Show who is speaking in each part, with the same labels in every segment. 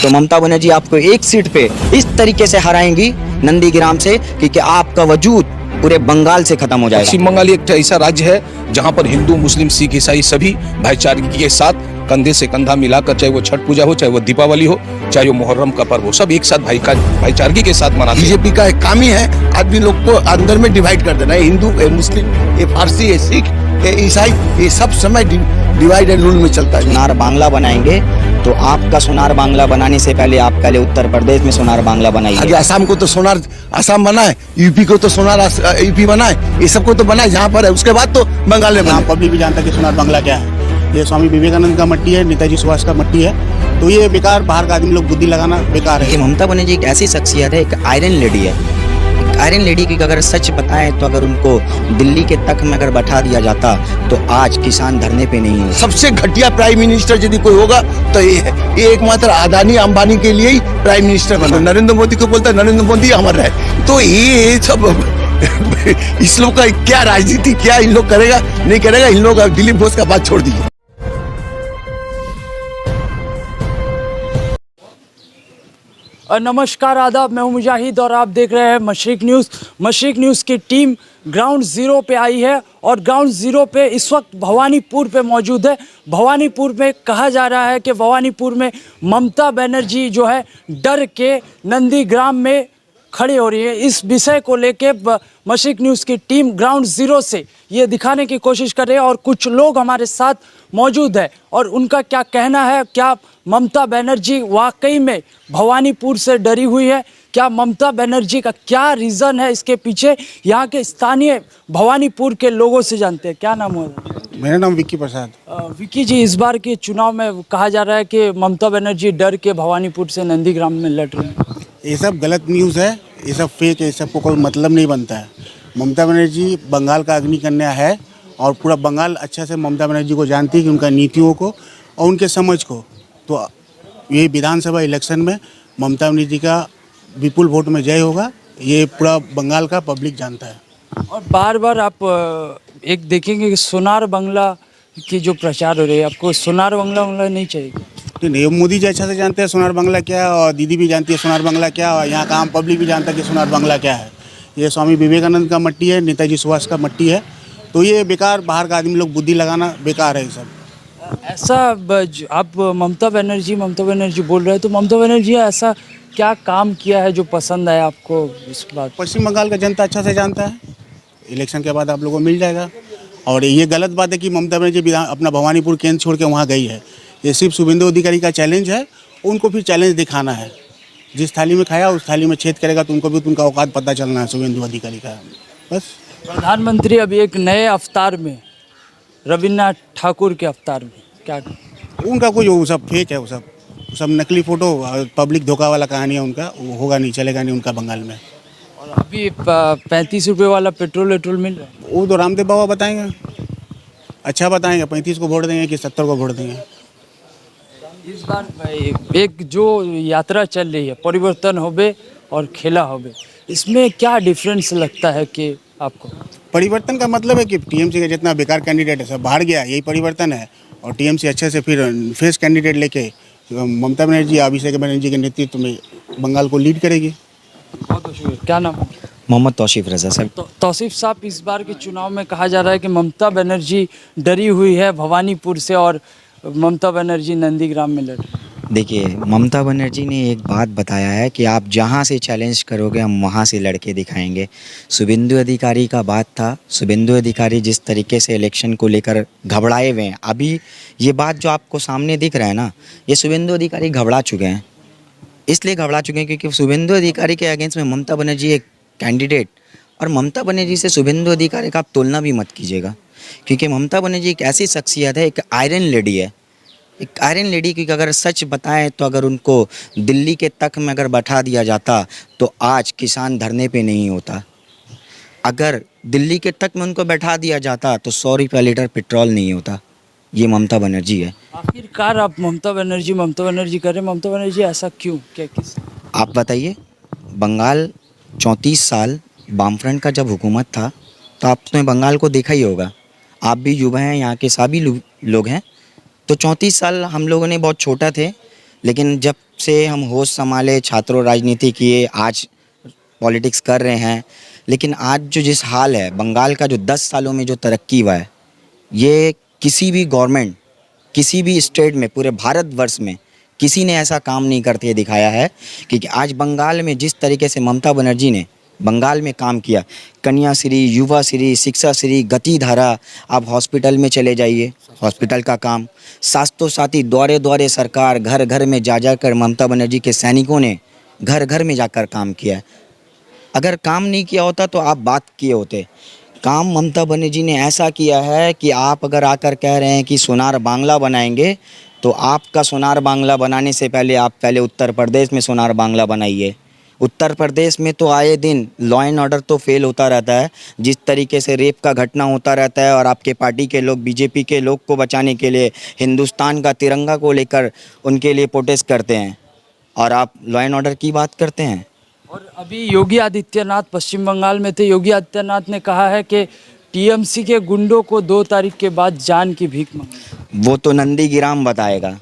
Speaker 1: तो ममता बनर्जी आपको एक सीट पे इस तरीके से हराएंगी नंदीग्राम से कि आपका वजूद पूरे बंगाल से खत्म हो जाएगा।
Speaker 2: पश्चिम बंगाल एक ऐसा राज्य है जहां पर हिंदू, मुस्लिम, सिख, ईसाई सभी भाईचारे के साथ कंधे से कंधा मिलाकर, चाहे वो छठ पूजा हो, चाहे वो दीपावली हो, चाहे वो मुहर्रम का पर्व हो, सब एक साथ भाईचारगी के साथ मनाते हैं।
Speaker 3: बीजेपी का एक काम ही है आदमी लोग को अंदर में डिवाइड कर देना है। हिंदू, मुस्लिम, ये फारसी, ये सिख, ये ईसाई, ये सब समय डिवाइड एंड रूल में चलता है।
Speaker 1: सोनार बांग्ला बनाएंगे तो आपका सोनार बांग्ला बनाने से पहले आप पहले उत्तर प्रदेश में सोनार बांग्ला बनाइए।
Speaker 3: आगे असम को तो सोनार असम बना है, यूपी को तो सोनार यूपी बना है, ये सबको तो बना है जहाँ पर है, उसके बाद तो बंगाल में बना।
Speaker 4: पब्लिक भी जानता है कि सोनार बांग्ला क्या है। ये स्वामी विवेकानंद का मट्टी है, नेताजी सुभाष का मट्टी है, तो ये बेकार, बाहर का आदमी लोग बुद्धि लगाना बेकार है।
Speaker 1: ममता बनर्जी एक ऐसी शख्सियत है, एक आयरन लेडी है। एक आयरन लेडी की अगर सच बताएं तो अगर उनको दिल्ली के तख्त में अगर बैठा दिया जाता तो आज किसान धरने पे नहीं है।
Speaker 3: सबसे घटिया प्राइम मिनिस्टर यदि कोई होगा तो ये है। ये एकमात्र अदानी अंबानी के लिए ही प्राइम मिनिस्टर बना। नरेंद्र मोदी को बोलता है नरेंद्र मोदी अमर है। तो ये सब इस लोग का क्या राजनीति, क्या इन लोग करेगा नहीं करेगा, इन लोग दिलीप घोष का बात छोड़ दीजिए।
Speaker 5: नमस्कार, आदाब, मैं हूं मुजाहिद और आप देख रहे हैं मशरिक न्यूज़। मशरिक न्यूज़ की टीम ग्राउंड ज़ीरो पे आई है और ग्राउंड ज़ीरो पे इस वक्त भवानीपुर पे मौजूद है। भवानीपुर में कहा जा रहा है कि भवानीपुर में ममता बनर्जी जो है डर के नंदीग्राम में खड़ी हो रही है। इस विषय को लेके मशरिक न्यूज़ की टीम ग्राउंड ज़ीरो से ये दिखाने की कोशिश कर रही है और कुछ लोग हमारे साथ मौजूद है और उनका क्या कहना है। क्या ममता बनर्जी वाकई में भवानीपुर से डरी हुई है? क्या ममता बनर्जी का क्या रीज़न है इसके पीछे? यहाँ के स्थानीय भवानीपुर के लोगों से जानते हैं। क्या नाम है?
Speaker 4: मेरा नाम विक्की प्रसाद।
Speaker 5: विक्की जी, इस बार के चुनाव में कहा जा रहा है कि ममता बनर्जी डर के भवानीपुर से नंदीग्राम में लड़ रहे हैं।
Speaker 4: ये सब गलत न्यूज़ है, ये सब फेक है, ये सब को कोई मतलब नहीं बनता है। ममता बनर्जी बंगाल का अग्नि कन्या है और पूरा बंगाल अच्छा से ममता बनर्जी को जानती है कि उनका नीतियों को और उनके समझ को। तो ये विधानसभा इलेक्शन में ममता बनर्जी का विपुल वोट में जय होगा, ये पूरा बंगाल का पब्लिक जानता है।
Speaker 5: और बार बार आप एक देखेंगे कि सोनार बांग्ला की जो प्रचार हो रही है, आपको सोनार बांग्ला नहीं चाहिए?
Speaker 4: नहीं, मोदी जी अच्छा से जानते हैं सोनार बांग्ला क्या है और दीदी भी जानती है सोनार बांग्ला क्या है और यहाँ का आम पब्लिक भी जानता है कि सोनार बांग्ला क्या है। ये स्वामी विवेकानंद का मट्टी है, नेताजी सुभाष का मट्टी है, तो ये बेकार, बाहर का आदमी लोग बुद्धि लगाना बेकार है ये सब।
Speaker 5: ऐसा आप ममता बनर्जी बोल रहे हैं, तो ममता बनर्जी ऐसा क्या काम किया है जो पसंद आया आपको इस बात?
Speaker 4: पश्चिम बंगाल का जनता अच्छा से जानता है, इलेक्शन के बाद आप लोगों को मिल जाएगा। और ये गलत बात है कि ममता बनर्जी अपना भवानीपुर केंद्र छोड़ के वहाँ गई है। ये सिर्फ शुभेंदु अधिकारी का चैलेंज है, उनको फिर चैलेंज दिखाना है। जिस थाली में खाया उस थाली में छेद करेगा तो उनको भी उनका औकात पता चलना है शुभेंदु अधिकारी का, बस।
Speaker 5: प्रधानमंत्री अभी एक नए अवतार में, रविन्द्रनाथ ठाकुर के अवतार में, क्या
Speaker 4: उनका कोई वो सब फेक है, वो सब नकली फ़ोटो, पब्लिक धोखा वाला कहानी है उनका, वो होगा नहीं, चलेगा नहीं उनका बंगाल में।
Speaker 5: और अभी 35 रुपये वाला पेट्रोल मिल रहा है,
Speaker 4: वो तो रामदेव बाबा बताएंगे, अच्छा बताएंगे, 35 को वोट देंगे कि 70 को वोट देंगे।
Speaker 5: इस बार भाई एक जो यात्रा चल रही है, परिवर्तन होबे और खेला होबे, इसमें क्या डिफरेंस लगता है कि आपको?
Speaker 4: परिवर्तन का मतलब है कि टीएमसी का जितना बेकार कैंडिडेट है सब बाहर गया, यही परिवर्तन है। और टीएमसी अच्छे से फिर फ्रेश कैंडिडेट लेके ममता बनर्जी, अभिषेक बनर्जी के नेतृत्व में बंगाल को लीड करेगी।
Speaker 5: बहुत शुक्रिया। क्या नाम?
Speaker 1: मोहम्मद तौसीफ रजा सर।
Speaker 5: तौसीफ साहब, इस बार के चुनाव में कहा जा रहा है कि ममता बनर्जी डरी हुई है भवानीपुर से और ममता बनर्जी नंदीग्राम में लड़ रही है।
Speaker 1: देखिए, ममता बनर्जी ने एक बात बताया है कि आप जहां से चैलेंज करोगे हम वहां से लड़के दिखाएंगे। शुभेंदु अधिकारी का बात था, शुभेंदु अधिकारी जिस तरीके से इलेक्शन को लेकर घबराए हुए हैं, अभी ये बात जो आपको सामने दिख रहा है ना, ये शुभेंदु अधिकारी घबरा चुके हैं। इसलिए घबरा चुके हैं क्योंकि शुभेंदु अधिकारी के अगेंस्ट में ममता बनर्जी एक कैंडिडेट, और ममता बनर्जी से शुभेंदु अधिकारी का आप तुलना भी मत कीजिएगा क्योंकि ममता बनर्जी एक ऐसी शख्सियत है, एक आयरन लेडी है। एक आयरन लेडी की अगर सच बताएं तो अगर उनको दिल्ली के तख्त में अगर बैठा दिया जाता तो आज किसान धरने पे नहीं होता। अगर दिल्ली के तख्त में उनको बैठा दिया जाता तो 100 रुपये लीटर पेट्रोल नहीं होता। ये ममता बनर्जी है।
Speaker 5: आखिरकार आप ममता बनर्जी कर रहे हैं, ममता बनर्जी ऐसा क्यों, क्या किस?
Speaker 1: आप बताइए, बंगाल 34 साल वामफ्रंट का जब हुकूमत था तो आपने बंगाल को देखा ही होगा। आप भी युवा हैं, यहाँ के सभी लोग हैं। तो 34 साल हम लोगों ने बहुत छोटा थे लेकिन जब से हम होश संभाले, छात्रों राजनीति किए, आज पॉलिटिक्स कर रहे हैं, लेकिन आज जो जिस हाल है, बंगाल का जो 10 सालों में जो तरक्की हुआ है, ये किसी भी गवर्नमेंट, किसी भी स्टेट में, पूरे भारतवर्ष में किसी ने ऐसा काम नहीं करके दिखाया है। क्योंकि आज बंगाल में जिस तरीके से ममता बनर्जी ने बंगाल में काम किया, कन्याश्री, युवाश्री, शिक्षाश्री, गति धारा, आप हॉस्पिटल में चले जाइए, हॉस्पिटल का काम, स्वास्थ्य साथी दौरे दौरे सरकार घर घर में जा जाकर ममता बनर्जी के सैनिकों ने घर घर में जाकर काम किया है। अगर काम नहीं किया होता तो आप बात किए होते। काम ममता बनर्जी ने ऐसा किया है कि आप अगर आकर कह रहे हैं कि सोनार बांग्ला बनाएंगे, तो आपका सोनार बांग्ला बनाने से पहले आप पहले उत्तर प्रदेश में सोनार बांग्ला बनाइए। उत्तर प्रदेश में तो आए दिन लॉ एंड ऑर्डर तो फेल होता रहता है, जिस तरीके से रेप का घटना होता रहता है, और आपके पार्टी के लोग, बीजेपी के लोग को बचाने के लिए हिंदुस्तान का तिरंगा को लेकर उनके लिए प्रोटेस्ट करते हैं, और आप लॉ एंड ऑर्डर की बात करते हैं।
Speaker 5: और अभी योगी आदित्यनाथ पश्चिम बंगाल में थे, योगी आदित्यनाथ ने कहा है कि टीएमसी के गुंडों को 2 तारीख के बाद जान की भीख मांगी।
Speaker 1: वो तो नंदीग्राम बताएगा।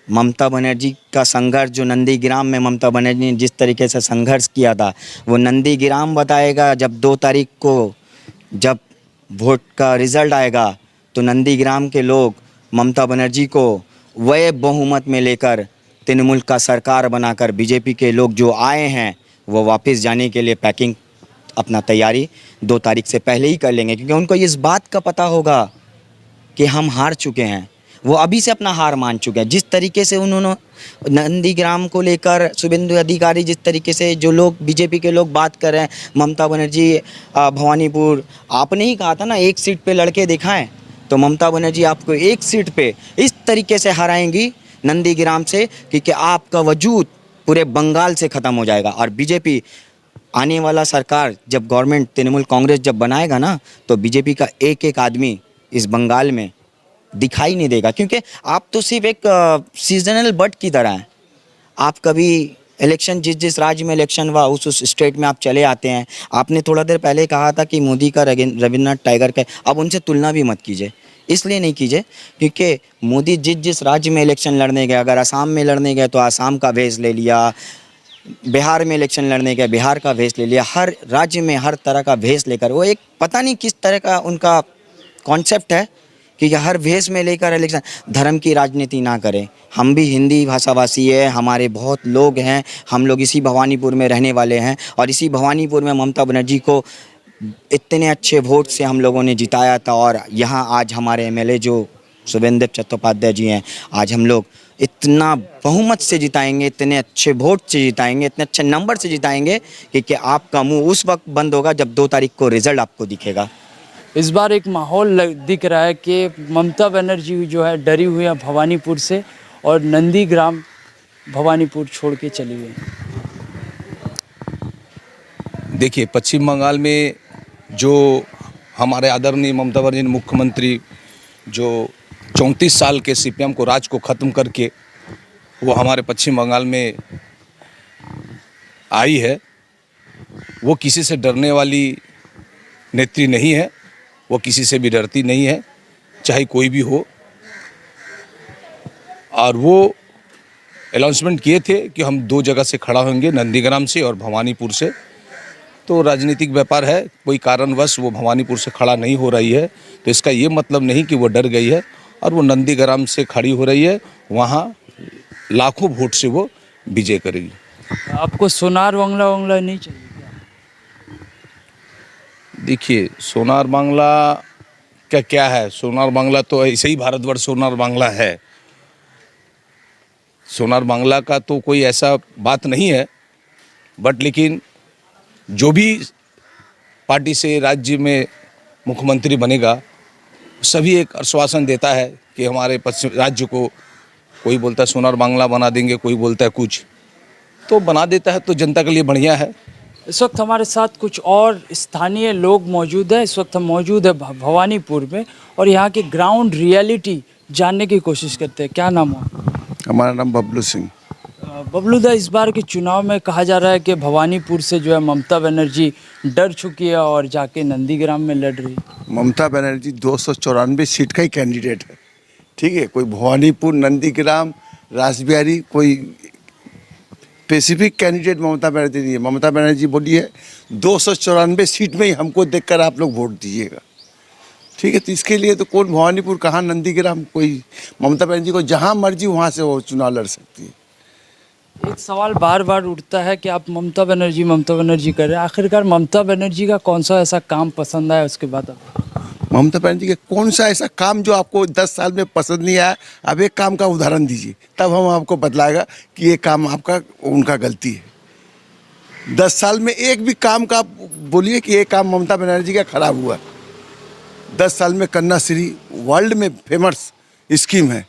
Speaker 1: ममता बनर्जी का संघर्ष जो नंदीग्राम में ममता बनर्जी ने जिस तरीके से संघर्ष किया था, वो नंदीग्राम बताएगा। जब 2 तारीख को जब वोट का रिज़ल्ट आएगा, तो नंदीग्राम के लोग ममता बनर्जी को वह बहुमत में लेकर तृणमूल का सरकार बनाकर, बीजेपी के लोग जो आए हैं वो वापस जाने के लिए पैकिंग अपना तैयारी 2 तारीख से पहले ही कर लेंगे, क्योंकि उनको इस बात का पता होगा कि हम हार चुके हैं। वो अभी से अपना हार मान चुके हैं। जिस तरीके से उन्होंने नंदीग्राम को लेकर, शुभेंदु अधिकारी, जिस तरीके से जो लोग बीजेपी के लोग बात कर रहे हैं, ममता बनर्जी भवानीपुर, आपने ही कहा था ना 1 सीट पे लड़के दिखाएं, तो ममता बनर्जी आपको 1 सीट पे इस तरीके से हराएंगी नंदीग्राम से, क्योंकि आपका वजूद पूरे बंगाल से ख़त्म हो जाएगा। और बीजेपी आने वाला सरकार जब गवर्नमेंट तृणमूल कांग्रेस जब बनाएगा ना, तो बीजेपी का एक एक आदमी इस बंगाल में दिखाई नहीं देगा, क्योंकि आप तो सिर्फ एक सीजनल बर्ड की तरह हैं। आप कभी इलेक्शन, जिस राज्य में इलेक्शन हुआ उस स्टेट में आप चले आते हैं। आपने थोड़ा देर पहले कहा था कि मोदी का रविन्द्रनाथ टैगोर का, अब उनसे तुलना भी मत कीजिए। इसलिए नहीं कीजिए क्योंकि मोदी जिस राज्य में इलेक्शन लड़ने गए, अगर असम में लड़ने गए तो असम का भेष ले लिया, बिहार में इलेक्शन लड़ने गए बिहार का भेष ले लिया, हर राज्य में हर तरह का भेष लेकर, वो एक पता नहीं किस तरह का उनका कॉन्सेप्ट है कि हर भेष में लेकर इलेक्शन। धर्म की राजनीति ना करें। हम भी हिंदी भाषाभाषी है, हमारे बहुत लोग हैं, हम लोग इसी भवानीपुर में रहने वाले हैं, और इसी भवानीपुर में ममता बनर्जी को इतने अच्छे वोट से हम लोगों ने जिताया था। और यहाँ आज हमारे एमएलए जो शुभेंदु चट्टोपाध्याय जी हैं, आज हम लोग इतना बहुमत से जिताएंगे, इतने अच्छे वोट से जिताएंगे, इतने अच्छे नंबर से जिताएंगे कि आपका मुंह उस वक्त बंद होगा जब 2 तारीख को रिजल्ट आपको दिखेगा।
Speaker 5: इस बार एक माहौल दिख रहा है कि ममता बनर्जी जो है डरी हुई है भवानीपुर से, और नंदीग्राम भवानीपुर छोड़ के चली गई।
Speaker 2: देखिए, पश्चिम बंगाल में जो हमारे आदरणीय ममता बनर्जी मुख्यमंत्री जो 34 साल के सीपीएम को राज को ख़त्म करके वो हमारे पश्चिम बंगाल में आई है, वो किसी से डरने वाली नेत्री नहीं है, वो किसी से भी डरती नहीं है, चाहे कोई भी हो। और वो अनाउंसमेंट किए थे कि हम 2 जगह से खड़ा होंगे, नंदीग्राम से और भवानीपुर से। तो राजनीतिक व्यापार है, कोई कारणवश वो भवानीपुर से खड़ा नहीं हो रही है, तो इसका ये मतलब नहीं कि वो डर गई है, और वो नंदीग्राम से खड़ी हो रही है। वहाँ लाखों वोट से वो विजय करेगी।
Speaker 5: आपको सोनार बांग्ला नहीं चाहिए क्या?
Speaker 2: देखिए, सोनार बांग्ला क्या है? सोनार बांग्ला तो ऐसे ही भारतवर्ष सोनार बांग्ला है। सोनार बांग्ला का तो कोई ऐसा बात नहीं है, बट लेकिन जो भी पार्टी से राज्य में मुख्यमंत्री बनेगा, सभी एक आश्वासन देता है कि हमारे पश्चिम राज्य को, कोई बोलता है सोनार बांग्ला बना देंगे, कोई बोलता है कुछ, तो बना देता है तो जनता के लिए बढ़िया है।
Speaker 5: इस वक्त हमारे साथ कुछ और स्थानीय लोग मौजूद हैं। इस वक्त हम मौजूद है भवानीपुर में, और यहाँ की ग्राउंड रियलिटी जानने की कोशिश करते हैं। क्या नाम है?
Speaker 3: हमारा नाम बबलू सिंह।
Speaker 5: बबलू दा, इस बार के चुनाव में कहा जा रहा है कि भवानीपुर से जो है ममता बनर्जी डर चुकी है और जाके नंदीग्राम में लड़ रही है।
Speaker 3: ममता बनर्जी 294 सीट का ही कैंडिडेट है, ठीक है। कोई भवानीपुर, नंदीग्राम रास बिहारी कोई स्पेसिफिक कैंडिडेट ममता बनर्जी नहीं है। ममता बनर्जी बोली है 294 सीट में ही हमको देखकर आप लोग वोट दीजिएगा, ठीक है। तो इसके लिए तो कौन भवानीपुर कहाँ नंदीग्राम, कोई ममता बनर्जी को जहाँ मर्जी वहाँ से वो चुनाव लड़ सकती है।
Speaker 5: एक सवाल बार बार उठता है कि आप ममता बनर्जी कर रहे हैं, आखिरकार ममता बनर्जी का कौन सा ऐसा काम पसंद आया उसके बाद आप?
Speaker 3: ममता बनर्जी के कौन सा ऐसा काम जो आपको 10 साल में पसंद नहीं आया, अब एक काम का उदाहरण दीजिए, तब हम आपको बतलाएगा कि ये काम आपका उनका गलती है। 10 साल में एक भी काम का बोलिए कि ये काम ममता बनर्जी का खराब हुआ। 10 साल में कन्याश्री वर्ल्ड में फेमस स्कीम है।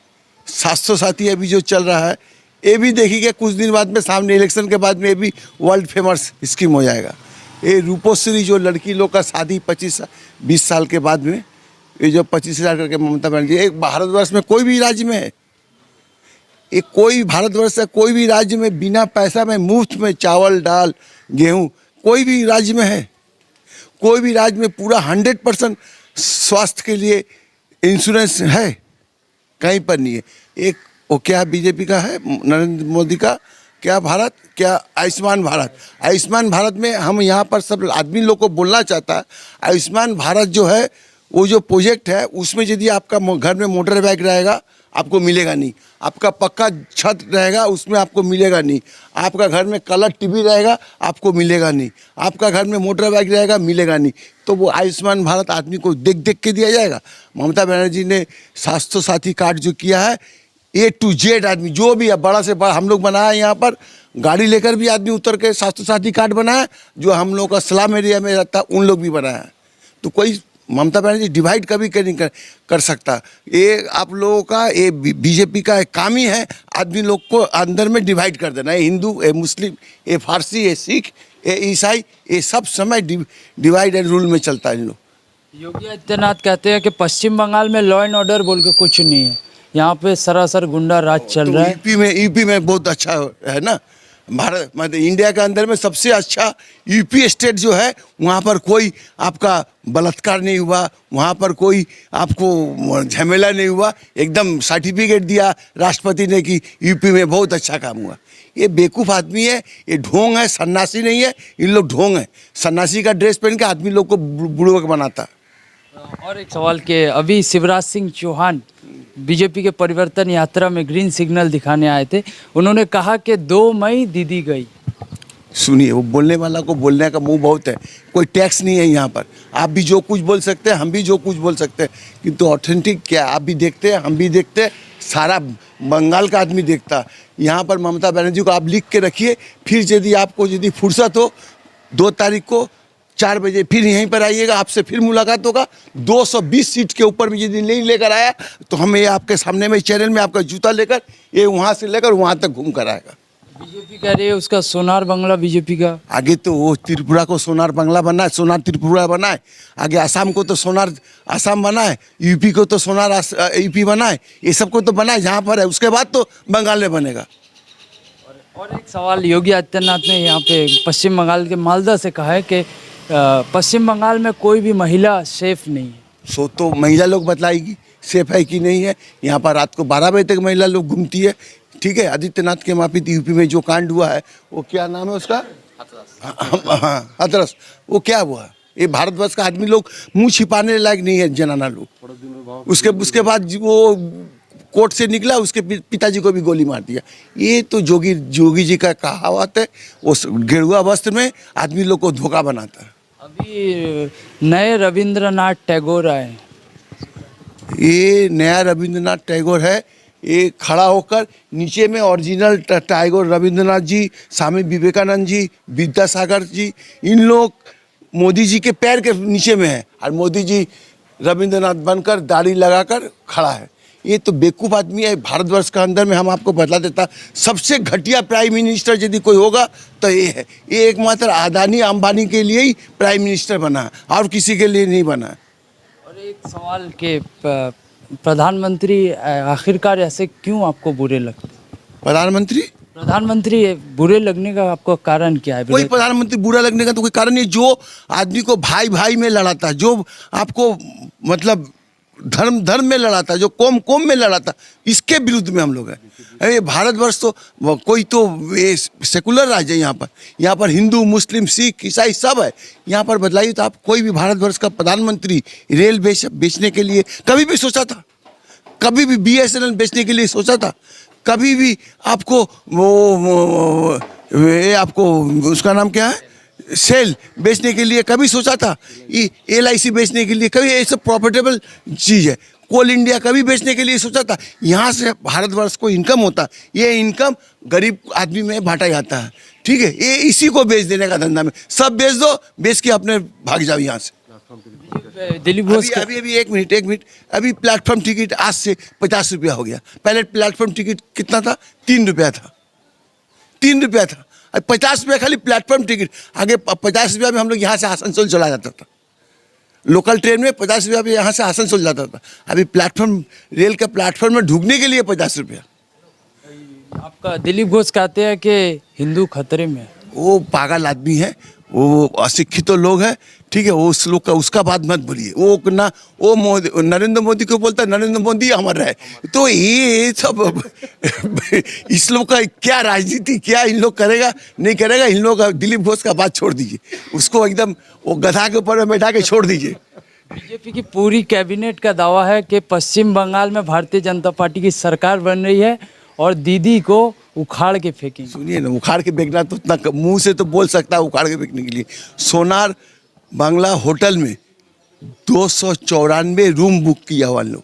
Speaker 3: 700 साथी अभी जो चल रहा है, ये भी देखिए कुछ दिन बाद में सामने इलेक्शन के बाद में ये भी वर्ल्ड फेमस स्कीम हो जाएगा। ये रूपोश्री जो लड़की लोग का शादी 25-20 साल के बाद में, ये जो 25,000 करके ममता बनर्जी, एक भारतवर्ष में कोई भी राज्य में है, एक कोई भारतवर्ष से कोई भी राज्य में बिना पैसा में मुफ्त में चावल दाल गेहूँ कोई भी राज्य में है। कोई भी राज्य में पूरा 100% स्वास्थ्य के लिए इंश्योरेंस है, कहीं पर नहीं है। एक वो क्या बीजेपी का है, नरेंद्र मोदी का क्या भारत, क्या आयुष्मान भारत। आयुष्मान भारत में हम यहाँ पर सब आदमी लोग को बोलना चाहता है, आयुष्मान भारत जो है वो जो प्रोजेक्ट है उसमें यदि आपका घर में मोटर बाइक रहेगा आपको मिलेगा नहीं, आपका पक्का छत रहेगा उसमें आपको मिलेगा नहीं, आपका घर में कलर टीवी रहेगा आपको मिलेगा नहीं, आपका घर में मोटर बाइक रहेगा मिलेगा नहीं। तो वो आयुष्मान भारत आदमी को देख देख के दिया जाएगा। ममता बनर्जी ने स्वास्थ्य साथी कार्ड जो किया है, A to Z आदमी जो भी है, बड़ा से बड़ा हम लोग बनाया, यहाँ पर गाड़ी लेकर भी आदमी उतर के स्वास्थ्य साथी कार्ड बनाया, जो हम लोग का स्लम एरिया में रहता उन लोग भी बनाया। तो कोई ममता बनर्जी डिवाइड कभी कर सकता। ये आप लोगों का, ये बीजेपी का एक काम ही है आदमी लोग को अंदर में डिवाइड कर देना। ये हिंदू, ये मुस्लिम, ये फारसी, ये सिख, ये ईसाई, ये सब समय डिवाइड एंड रूल में चलता है इन लोग।
Speaker 5: योगी आदित्यनाथ कहते हैं कि पश्चिम बंगाल में लॉ एंड ऑर्डर बोल के कुछ नहीं है, यहाँ पे सरासर गुंडा राज चल रहा है।
Speaker 3: यूपी में बहुत अच्छा है ना, भारत मतलब इंडिया के अंदर में सबसे अच्छा यूपी स्टेट जो है, वहाँ पर कोई आपका बलात्कार नहीं हुआ, वहाँ पर कोई आपको झमेला नहीं हुआ, एकदम सर्टिफिकेट दिया राष्ट्रपति ने कि यूपी में बहुत अच्छा काम हुआ। ये बेवकूफ़ आदमी है, ये ढोंग है, सन्यासी नहीं है, इन लोग ढोंग है। सन्यासी का ड्रेस पहन के आदमी लोग को बुड़बक बनाता।
Speaker 5: और एक सवाल के अभी शिवराज सिंह चौहान बीजेपी के परिवर्तन यात्रा में ग्रीन सिग्नल दिखाने आए थे, उन्होंने कहा कि 2 मई दीदी गई।
Speaker 3: सुनिए, वो बोलने वाला को बोलने का मुंह बहुत है, कोई टैक्स नहीं है यहाँ पर। आप भी जो कुछ बोल सकते हैं, हम भी जो कुछ बोल सकते हैं, किंतु ऑथेंटिक क्या आप भी देखते हैं, हम भी देखते हैं, सारा बंगाल का आदमी देखता। यहाँ पर ममता बनर्जी को आप लिख के रखिए, फिर यदि आपको यदि फुर्सत हो 2 तारीख को 4 बजे फिर यहीं पर आइएगा, आपसे फिर मुलाकात होगा। 220 सीट के ऊपर में यदि नहीं लेकर आया तो हम ये आपके सामने में चैनल में आपका जूता लेकर ये वहाँ से लेकर वहाँ तक घूम कर आएगा।
Speaker 5: बीजेपी कह रही है उसका सोनार बंगला बीजेपी का।
Speaker 3: आगे तो वो त्रिपुरा को सोनार बंगला बना है, सोनार त्रिपुरा बना है, आगे आसाम को तो सोनार आसाम बना है, यूपी को तो सोनार यूपी बना है, ये सबको तो बना है जहाँ पर है, उसके बाद तो बंगाल में बनेगा।
Speaker 5: और एक सवाल, योगी आदित्यनाथ ने यहाँ पे पश्चिम बंगाल के मालदा से कहा है कि पश्चिम बंगाल में कोई भी महिला सेफ नहीं है।
Speaker 3: सो तो महिला लोग बतलाएगी सेफ है कि नहीं है। यहाँ पर रात को 12 बजे तक महिला लोग घूमती है, ठीक है। आदित्यनाथ के मापित यूपी में जो कांड हुआ है, वो क्या नाम है उसका, हाथरस, वो क्या हुआ? ये भारतवर्ष का आदमी लोग मुंह छिपाने लायक नहीं है जनाना लोग। उसके बाद वो कोर्ट से निकला, उसके पिताजी को भी गोली मार दिया। ये तो जोगी जी का कहावत है, वो गेरुआ वस्त्र में आदमी लोग को धोखा बनाता है।
Speaker 5: अभी नए रविंद्रनाथ टैगोर आए,
Speaker 3: ये नया रविंद्रनाथ टैगोर है, ये खड़ा होकर नीचे में ओरिजिनल टैगोर रविंद्रनाथ जी, स्वामी विवेकानंद जी, विद्यासागर जी, इन लोग मोदी जी के पैर के नीचे में है, और मोदी जी रविंद्रनाथ बनकर दाढ़ी लगाकर खड़ा है। ये तो बेवकूफ़ आदमी है। भारतवर्ष के अंदर में हम आपको बता देता, सबसे घटिया प्राइम मिनिस्टर यदि कोई होगा तो ये है। ये एकमात्र अदानी अंबानी के लिए ही प्राइम मिनिस्टर बना है, और किसी के लिए नहीं बना है।
Speaker 5: और एक सवाल के प्रधानमंत्री आखिरकार ऐसे क्यों आपको बुरे लगते? प्रधानमंत्री बुरे लगने का आपको कारण क्या है?
Speaker 3: कोई प्रधानमंत्री बुरा लगने का तो कोई कारण नहीं। जो आदमी को भाई भाई में लड़ाता, जो आपको मतलब धर्म में लड़ा था, जो कौम में लड़ा था, इसके विरुद्ध में हम लोग हैं। अरे भारतवर्ष तो कोई तो ये सेकुलर राज्य है, यहाँ पर हिंदू मुस्लिम सिख ईसाई सब है। यहाँ पर बदलाइए तो आप कोई भी भारतवर्ष का प्रधानमंत्री रेल बेचने के लिए कभी भी सोचा था? कभी भी BSNL बेचने के लिए सोचा था? कभी भी आपको आपको उसका नाम क्या है, सेल बेचने के लिए कभी सोचा था? LIC बेचने के लिए कभी? ये सब प्रॉफिटेबल चीज़ है। कोल इंडिया कभी बेचने के लिए सोचा था? यहाँ से भारतवर्ष को इनकम होता, ये इनकम गरीब आदमी में बांटा जाता है। ठीक है, ये इसी को बेच देने का धंधा में, सब बेच दो, बेच के अपने भाग जाओ यहाँ से।
Speaker 5: दिलीप घोष
Speaker 3: अभी एक मिनट, अभी प्लेटफॉर्म टिकट आज से 50 रुपया हो गया। पहले प्लेटफॉर्म टिकट कितना था? 3 रुपया था, 3 रुपया था। 50 रुपया खाली प्लेटफॉर्म टिकट। आगे 50 रुपया में हम लोग यहाँ से आसनसोल चला जाता था, लोकल ट्रेन में 50 रुपया में यहाँ से आसनसोल जाता था। अभी प्लेटफॉर्म, रेल के प्लेटफॉर्म में ढूंढने के लिए 50 रुपया।
Speaker 5: आपका दिलीप घोष कहते हैं कि हिंदू खतरे में है।
Speaker 3: वो पागल आदमी है, वो अशिक्षित तो लोग हैं। ठीक है, वो उस लोग का उसका बात मत बोलिए। वो नरेंद्र मोदी को बोलता है नरेंद्र मोदी अमर है। तो ये सब इस लोग का क्या राजनीति, क्या इन लोग करेगा नहीं करेगा, इन लोग दिलीप घोष का बात छोड़ दीजिए, उसको एकदम वो गधा के ऊपर बैठा के छोड़ दीजिए।
Speaker 5: बीजेपी की पूरी कैबिनेट का दावा है कि पश्चिम बंगाल में भारतीय जनता पार्टी की सरकार बन रही है और दीदी को उखाड़ के फेंकेंगे।
Speaker 3: सुनिए ना, उखाड़ के फेंकना तो उतना मुंह से तो बोल सकता है, उखाड़ के फेंकने के लिए सोनार बांग्ला होटल में 294 रूम बुक किया हुआ लोग,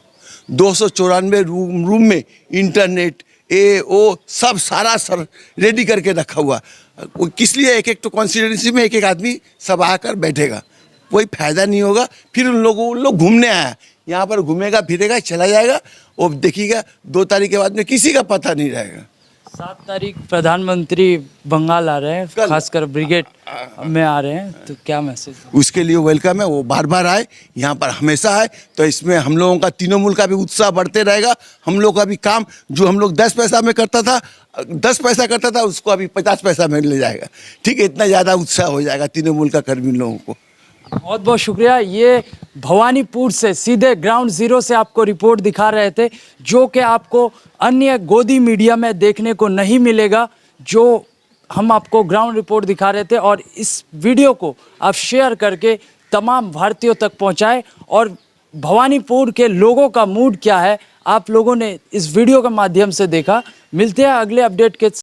Speaker 3: 294 रूम में इंटरनेट सब सारा सर रेडी करके रखा हुआ। वो किस लिए? एक तो कॉन्स्टिट्यूंसी में एक आदमी सब आकर बैठेगा, कोई फायदा नहीं होगा। फिर उन लोग घूमने आया, यहाँ पर घूमेगा फिरेगा चला जाएगा, और देखिएगा 2 तारीख के बाद में किसी का पता नहीं रहेगा।
Speaker 5: 7 तारीख प्रधानमंत्री बंगाल आ रहे हैं, खासकर ब्रिगेड में आ रहे हैं, तो क्या मैसेज?
Speaker 3: उसके लिए वेलकम है, वो बार बार आए, यहाँ पर हमेशा आए। तो इसमें हम लोगों का तृणमूल का भी उत्साह बढ़ते रहेगा। हम लोग का भी काम जो हम लोग 10 पैसा में करता था उसको अभी 50 पैसा में ले जाएगा। ठीक है, इतना ज़्यादा उत्साह हो जाएगा तृणमूल का कर्मी लोगों को।
Speaker 5: बहुत बहुत शुक्रिया। ये भवानीपुर से सीधे ग्राउंड जीरो से आपको रिपोर्ट दिखा रहे थे, जो कि आपको अन्य गोदी मीडिया में देखने को नहीं मिलेगा। जो हम आपको ग्राउंड रिपोर्ट दिखा रहे थे, और इस वीडियो को आप शेयर करके तमाम भारतीयों तक पहुंचाएं। और भवानीपुर के लोगों का मूड क्या है आप लोगों ने इस वीडियो के माध्यम से देखा। मिलते हैं अगले अपडेट के